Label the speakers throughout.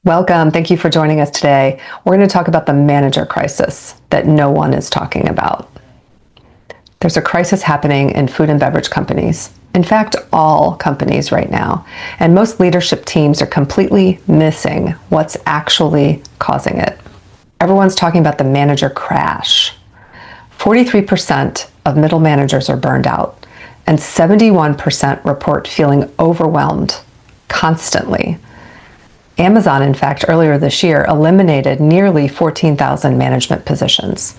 Speaker 1: Welcome. Thank you for joining us today. We're going to talk about the manager crisis that no one is talking about. There's a crisis happening in food and beverage companies. In fact, all companies right now. And most leadership teams are completely missing what's actually causing it. Everyone's talking about the manager crash. 43% of middle managers are burned out, and 71% report feeling overwhelmed constantly. Amazon, in fact, earlier this year eliminated nearly 14,000 management positions.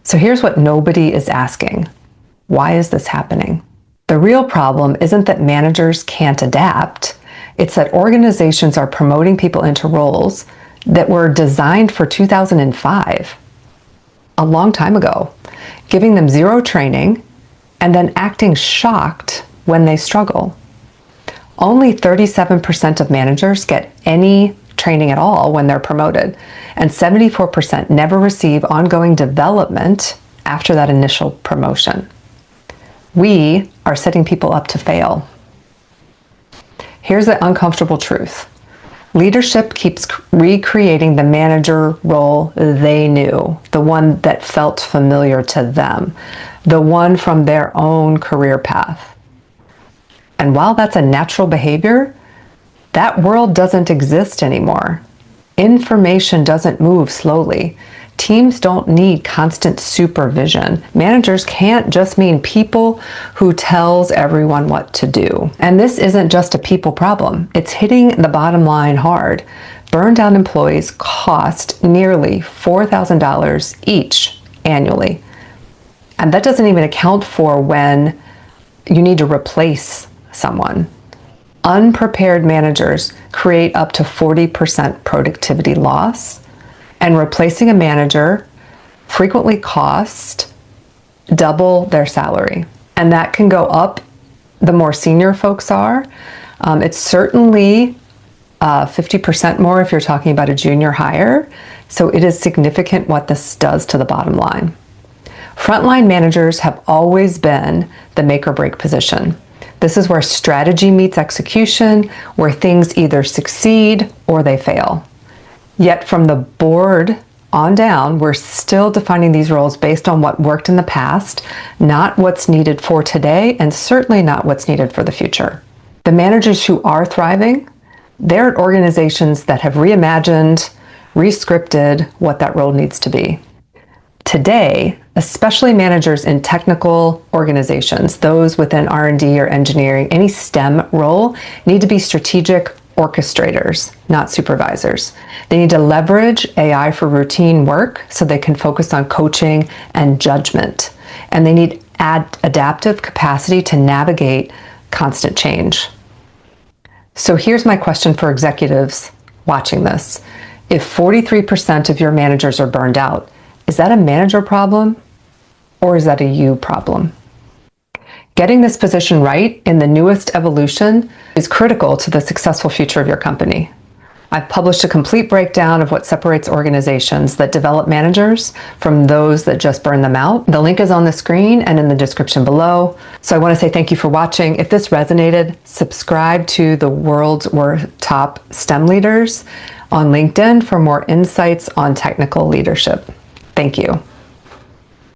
Speaker 1: So here's what nobody is asking. Why is this happening? The real problem isn't that managers can't adapt. It's that organizations are promoting people into roles that were designed for 2005, a long time ago, giving them zero training and then acting shocked when they struggle. Only 37% of managers get any training at all when they're promoted, and 74% never receive ongoing development after that initial promotion. We are setting people up to fail. Here's the uncomfortable truth. Leadership keeps recreating the manager role they knew, the one that felt familiar to them, the one from their own career path. And while that's a natural behavior, that world doesn't exist anymore. Information doesn't move slowly. Teams don't need constant supervision. Managers can't just mean people who tells everyone what to do. And this isn't just a people problem. It's hitting the bottom line hard. Burned out employees cost nearly $4,000 each annually. And that doesn't even account for when you need to replace someone. Unprepared managers create up to 40% productivity loss, and replacing a manager frequently costs double their salary. And that can go up the more senior folks are. It's certainly 50% more if you're talking about a junior hire. So it is significant what this does to the bottom line. Frontline managers have always been the make or break position. This is where strategy meets execution, where things either succeed or they fail. Yet from the board on down, we're still defining these roles based on what worked in the past, not what's needed for today, and certainly not what's needed for the future. The managers who are thriving, they're at organizations that have reimagined, rescripted what that role needs to be. Today, especially managers in technical organizations, those within R&D or engineering, any STEM role, need to be strategic orchestrators, not supervisors. They need to leverage AI for routine work so they can focus on coaching and judgment. And they need adaptive capacity to navigate constant change. So here's my question for executives watching this. If 43% of your managers are burned out, is that a manager problem or is that a you problem? Getting this position right in the newest evolution is critical to the successful future of your company. I've published a complete breakdown of what separates organizations that develop managers from those that just burn them out. The link is on the screen and in the description below. So I want to say thank you for watching. If this resonated, subscribe to the world's top STEM leaders on LinkedIn for more insights on technical leadership. Thank you.